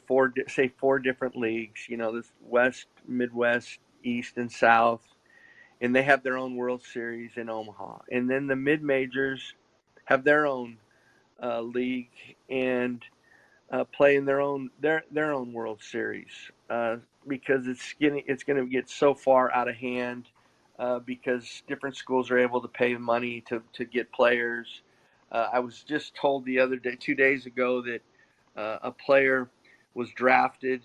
Four different leagues. This West, Midwest, East, and South, and they have their own World Series in Omaha, and then the mid majors have their own league and play in their own World Series because it's going to get so far out of hand because different schools are able to pay money to get players. I was just told the other day, 2 days ago, that a player was drafted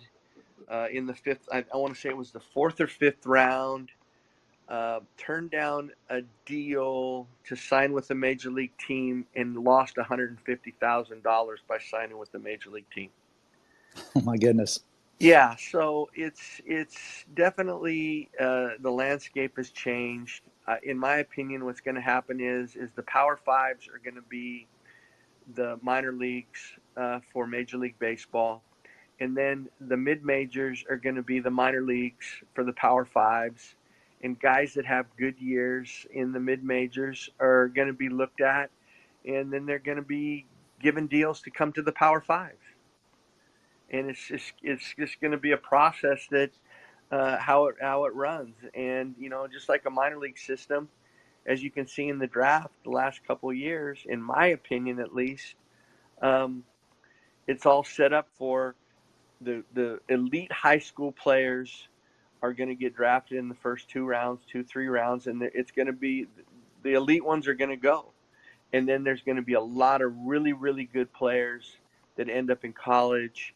in the fifth. I want to say it was the fourth or fifth round. Turned down a deal to sign with a major league team and lost $150,000 by signing with the major league team. Oh my goodness. Yeah, so it's definitely the landscape has changed. In my opinion, what's going to happen is the Power Fives are going to be the minor leagues for Major League Baseball, and then the mid majors are going to be the minor leagues for the Power Fives. And guys that have good years in the mid majors are going to be looked at, and then they're going to be given deals to come to the Power Fives. And it's just going to be a process that how it runs. And just like a minor league system, as you can see in the draft the last couple of years, in my opinion at least, um, it's all set up for the elite high school players are going to get drafted in the first 2 rounds, 3 rounds, and it's going to be the elite ones are going to go, and then there's going to be a lot of really really good players that end up in college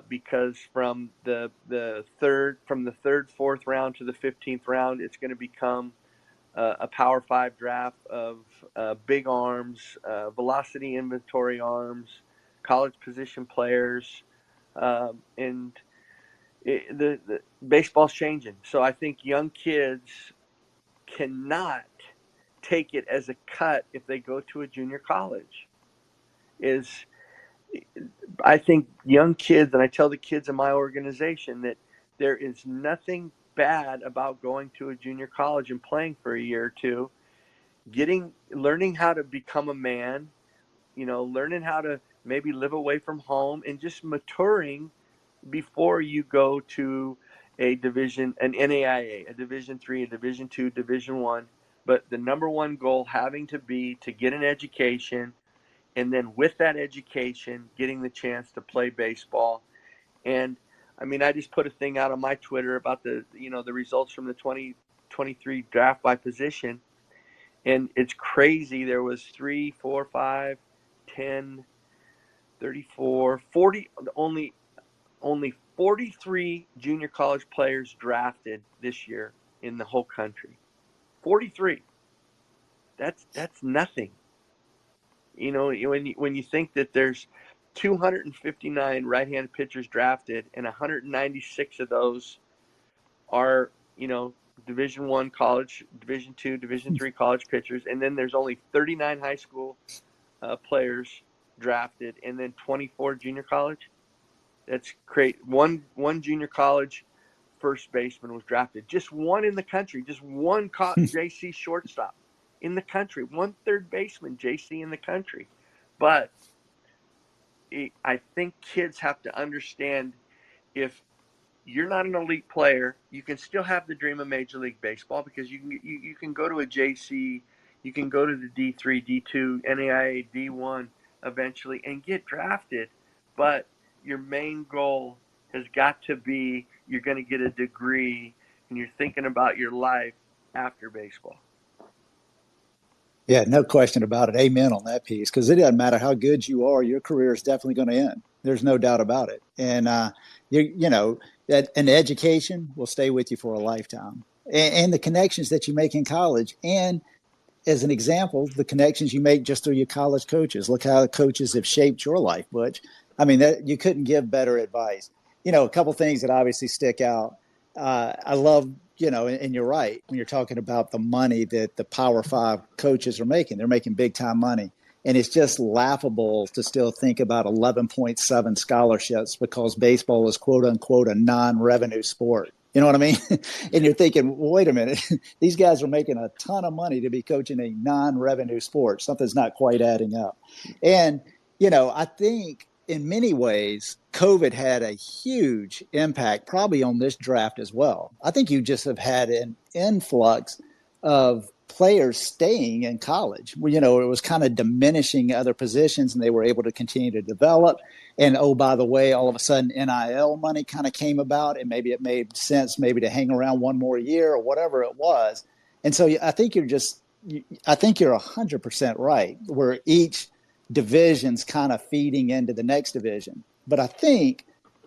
because from the third, fourth round to the 15th round, it's going to become a Power Five draft of big arms, velocity inventory arms, college position players, and the baseball's changing. So I think young kids cannot take it as a cut if they go to a junior college. Is I think young kids, and I tell the kids in my organization that there is nothing bad about going to a junior college and playing for a year or two, learning how to become a man, learning how to maybe live away from home and just maturing before you go to an NAIA, a Division III, a Division II, Division I, but the number one goal having to be to get an education, and then with that education, getting the chance to play baseball. And I mean, I just put a thing out on my Twitter about the results from the 2023 draft by position, and it's crazy. There was 3, 4, 5, 10, 34, 40, only 43 junior college players drafted this year in the whole country. 43. That's nothing. When you think that there's 259 right-handed pitchers drafted, and 196 of those are Division One college, Division Two, Division Three college pitchers, and then there's only 39 high school players drafted, and then 24 junior college. That's great. One junior college first baseman was drafted. Just one in the country. Just one JC shortstop in the country. One third baseman JC in the country. But I think kids have to understand, if you're not an elite player, you can still have the dream of Major League Baseball, because you can go to a JC, you can go to the D3, D2, NAIA, D1 eventually and get drafted. But your main goal has got to be, you're going to get a degree and you're thinking about your life after baseball. Yeah, no question about it. Amen on that piece. Because it doesn't matter how good you are, your career is definitely going to end. There's no doubt about it. And that an education will stay with you for a lifetime. And the connections that you make in college, and as an example, the connections you make just through your college coaches. Look how the coaches have shaped your life, Butch. I mean, you couldn't give better advice. A couple things that obviously stick out. I love, and you're right when you're talking about the money that the Power Five coaches are making. They're making big time money. And it's just laughable to still think about 11.7 scholarships because baseball is, quote unquote, a non revenue sport. You know what I mean? And you're thinking, well, wait a minute, these guys are making a ton of money to be coaching a non revenue sport. Something's not quite adding up. And, I think in many ways, COVID had a huge impact probably on this draft as well. I think you just have had an influx of players staying in college. Well, it was kind of diminishing other positions and they were able to continue to develop. And oh, by the way, all of a sudden NIL money kind of came about, and maybe it made sense maybe to hang around one more year or whatever it was. And so I think you're 100% right, where each division's kind of feeding into the next division. But I think,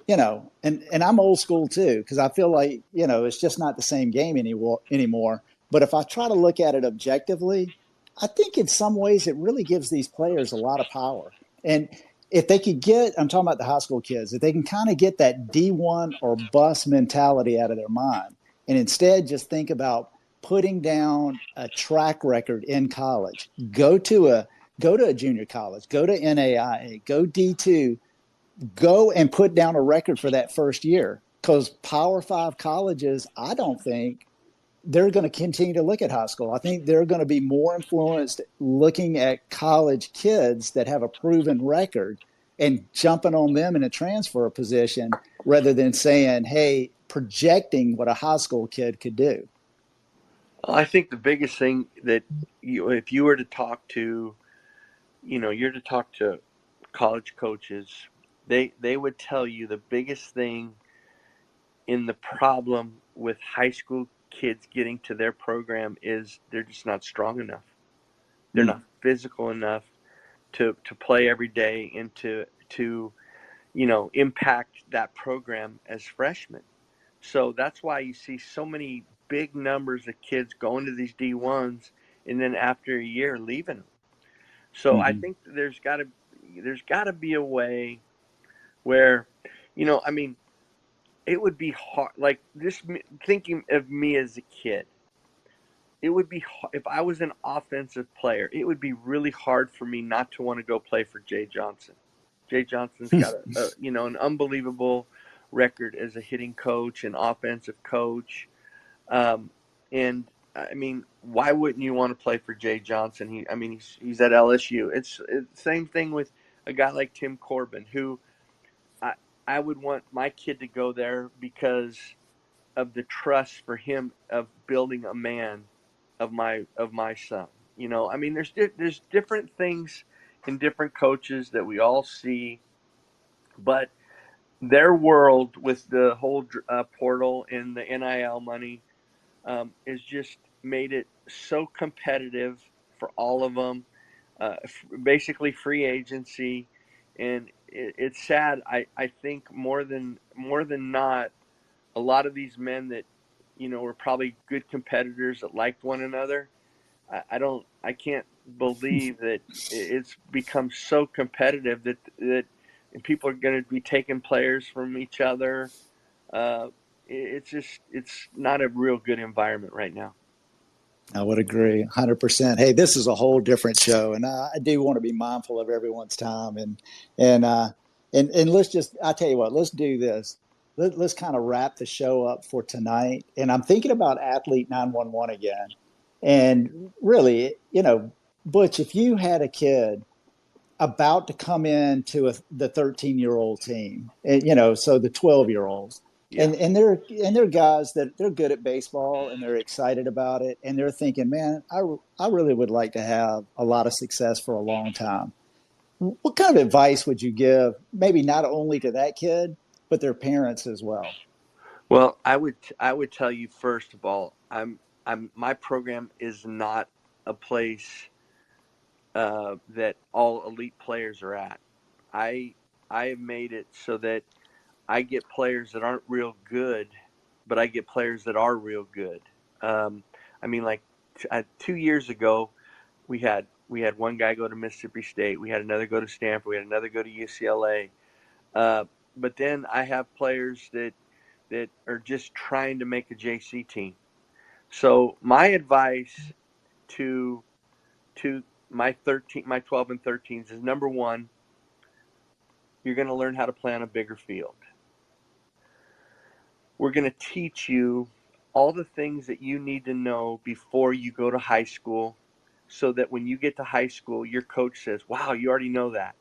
and I'm old school too, because I feel like, it's just not the same game anymore. But if I try to look at it objectively, I think in some ways it really gives these players a lot of power. And if they could I'm talking about the high school kids, if they can kind of get that D1 or bust mentality out of their mind and instead just think about putting down a track record in college, go to a junior college, go to NAIA, go D2, go and put down a record for that first year. Because Power Five colleges, I don't think they're going to continue to look at high school. I think they're going to be more influenced looking at college kids that have a proven record and jumping on them in a transfer position rather than saying, hey, projecting what a high school kid could do. I think the biggest thing that if you were to talk to, you're to talk to college coaches, they would tell you the biggest thing in the problem with high school kids getting to their program is they're just not strong enough. They're not physical enough to play every day and to impact that program as freshmen. So that's why you see so many big numbers of kids going to these D1s and then after a year leaving them. So I think there's got to be a way where, I mean, it would be hard. Like this, thinking of me as a kid, it would be if I was an offensive player, it would be really hard for me not to want to go play for Jay Johnson. Jay Johnson's got an unbelievable record as a hitting coach and offensive coach. And I mean, why wouldn't you want to play for Jay Johnson? He's at LSU. It's the same thing with a guy like Tim Corbin, who I would want my kid to go there because of the trust for him of building a man of my son. You know, I mean, there's different things in different coaches that we all see, but their world with the whole portal and the NIL money is just made it so competitive for all of them. Basically, free agency, and it's sad. I think more than not, a lot of these men that were probably good competitors that liked one another. I can't believe that it's become so competitive that people are going to be taking players from each other. Uh, it's not a real good environment right now. I would agree 100%. Hey, this is a whole different show, and I do want to be mindful of everyone's time. And and let's just, I tell you what, let's do this. Let's kind of wrap the show up for tonight. And I'm thinking about Athlete 911 again. And really, Butch, if you had a kid about to come into the 13-year-old team, and so the 12-year-olds, Yeah. and they're guys that they're good at baseball and they're excited about it and they're thinking, man, I really would like to have a lot of success for a long time. What kind of advice would you give, maybe not only to that kid but their parents as well? Well, I would tell you first of all, I'm my program is not a place that all elite players are at. I I have made it so that I get players that aren't real good, but I get players that are real good. Um, I mean, like 2 years ago, we had one guy go to Mississippi State, we had another go to Stanford, we had another go to UCLA. Uh, but then I have players that are just trying to make a JC team. So my advice to my 12 and 13s is number one, you're going to learn how to play on a bigger field. We're going to teach you all the things that you need to know before you go to high school so that when you get to high school, your coach says, wow, you already know that.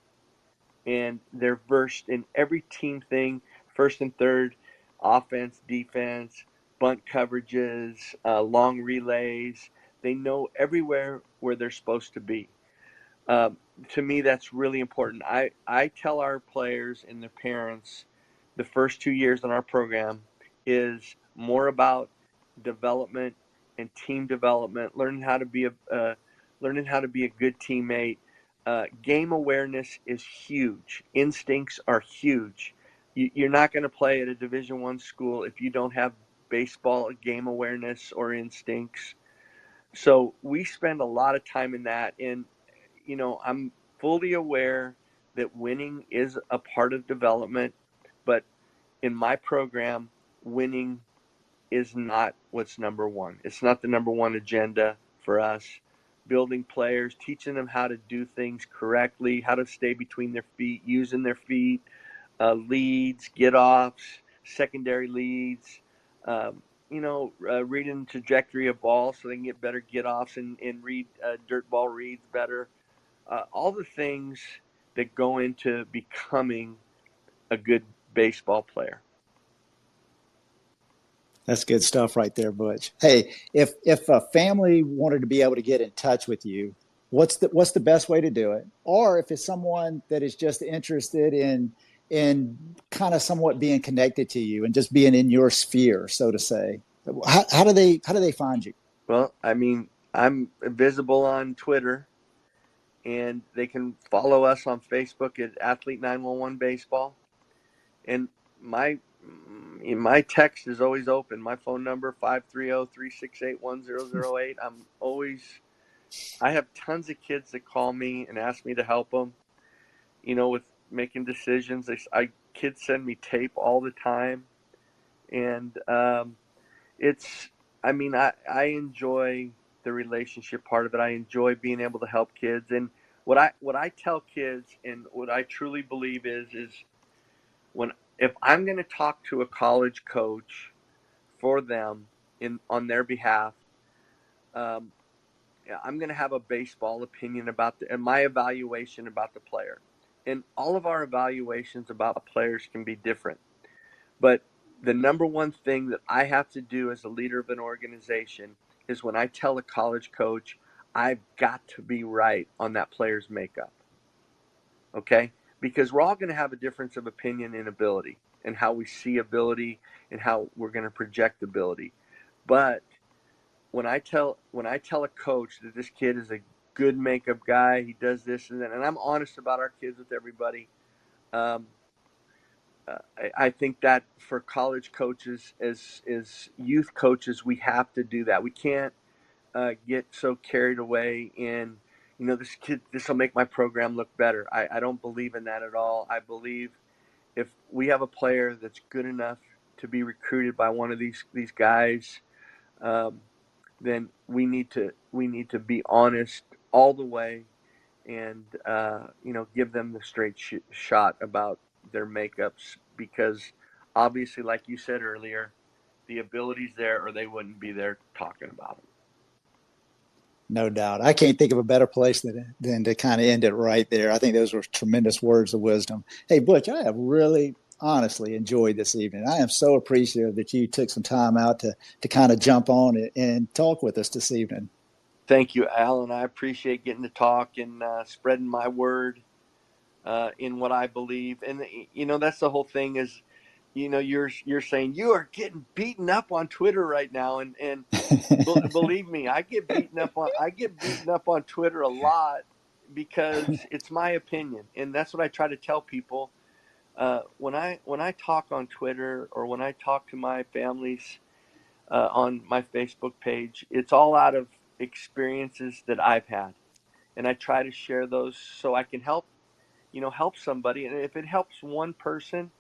And they're versed in every team thing, first and third, offense, defense, bunt coverages, long relays. They know everywhere where they're supposed to be. Um, to me, that's really important. I tell our players and their parents the first 2 years in our program is more about development and team development, learning how to be a good teammate. Game awareness is huge. Instincts are huge. You're not going to play at a Division I school if you don't have baseball game awareness or instincts. So we spend a lot of time in that, and I'm fully aware that winning is a part of development, but in my program, winning is not what's number one. It's not the number one agenda for us. Building players, teaching them how to do things correctly, how to stay between their feet, using their feet, leads, get offs, secondary leads, reading the trajectory of ball so they can get better get offs and read dirt ball reads better. All the things that go into becoming a good baseball player. That's good stuff right there, Butch. Hey, if a family wanted to be able to get in touch with you, what's the best way to do it? Or if it's someone that is just interested in kind of somewhat being connected to you and just being in your sphere, so to say, how do they find you? Well, I mean, I'm visible on Twitter, and they can follow us on Facebook at Athlete 911 Baseball. And my my text is always open. My phone number 530-368-1008. I have tons of kids that call me and ask me to help them, with making decisions. Kids send me tape all the time, and it's I mean, I enjoy the relationship part of it. I enjoy being able to help kids, and what I tell kids and what I truly believe is when if I'm going to talk to a college coach for them in on their behalf, um, yeah, I'm going to have a baseball opinion and my evaluation about the player. And all of our evaluations about players can be different. But the number one thing that I have to do as a leader of an organization is when I tell a college coach, I've got to be right on that player's makeup. Okay? Because we're all going to have a difference of opinion and ability and how we see ability and how we're going to project ability. But when I tell a coach that this kid is a good makeup guy, he does this and that, and I'm honest about our kids with everybody. Um, I think that for college coaches, as youth coaches, we have to do that. We can't get so carried away in, this will make my program look better. I don't believe in that at all. I believe if we have a player that's good enough to be recruited by one of these guys, um, then we need to be honest all the way, and give them the straight shot about their makeups, because obviously, like you said earlier, the ability's there or they wouldn't be there talking about them. No doubt. I can't think of a better place than to kind of end it right there. I think those were tremendous words of wisdom. Hey, Butch, I have really honestly enjoyed this evening. I am so appreciative that you took some time out to kind of jump on and talk with us this evening. Thank you, Alan. I appreciate getting to talk and spreading my word in what I believe. And that's the whole thing is, you're saying you are getting beaten up on Twitter right now, and believe me, I get beaten up on Twitter a lot because it's my opinion, and that's what I try to tell people. When I talk on Twitter or when I talk to my families on my Facebook page, it's all out of experiences that I've had, and I try to share those so I can help somebody. And if it helps one person,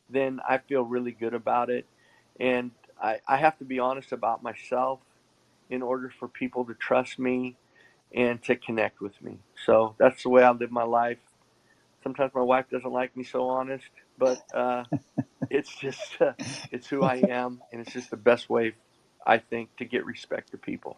then I feel really good about it. And I have to be honest about myself in order for people to trust me and to connect with me. So that's the way I live my life. Sometimes my wife doesn't like me so honest, but it's just it's who I am, and it's just the best way, I think, to get respect to people.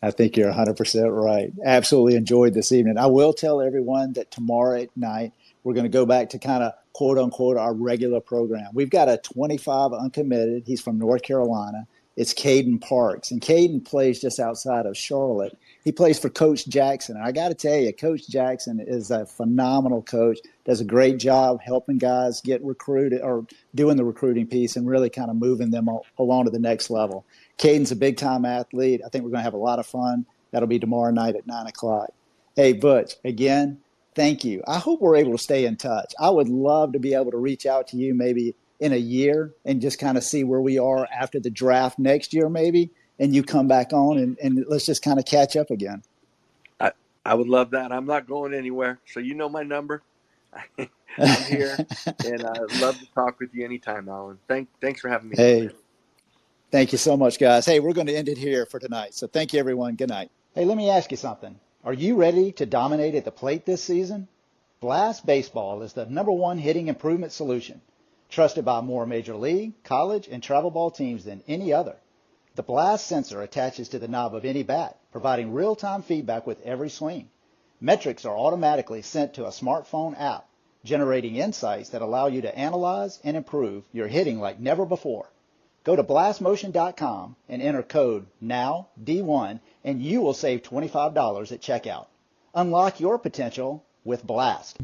I think you're 100% right. Absolutely enjoyed this evening. I will tell everyone that tomorrow at night, we're going to go back to kind of quote unquote our regular program. We've got a 25 uncommitted. He's from North Carolina. It's Caden Parks. And Caden plays just outside of Charlotte. He plays for Coach Jackson. And I got to tell you, Coach Jackson is a phenomenal coach, does a great job helping guys get recruited or doing the recruiting piece and really kind of moving them along to the next level. Caden's a big time athlete. I think we're going to have a lot of fun. That'll be tomorrow night at 9 o'clock. Hey, Butch, again, thank you. I hope we're able to stay in touch. I would love to be able to reach out to you maybe in a year and just kind of see where we are after the draft next year, maybe, and you come back on and let's just kind of catch up again. I would love that. I'm not going anywhere, so you know my number. I'm here, and I'd love to talk with you anytime, Alan. Thanks for having me on, Hey, man. thank you so much, guys. Hey, we're going to end it here for tonight. So thank you, everyone. Good night. Hey, let me ask you something. Are you ready to dominate at the plate this season? Blast Baseball is the #1 hitting improvement solution, trusted by more major league, college, and travel ball teams than any other. The Blast sensor attaches to the knob of any bat, providing real-time feedback with every swing. Metrics are automatically sent to a smartphone app, generating insights that allow you to analyze and improve your hitting like never before. Go to blastmotion.com and enter code NOWD1 and you will save $25 at checkout. Unlock your potential with Blast.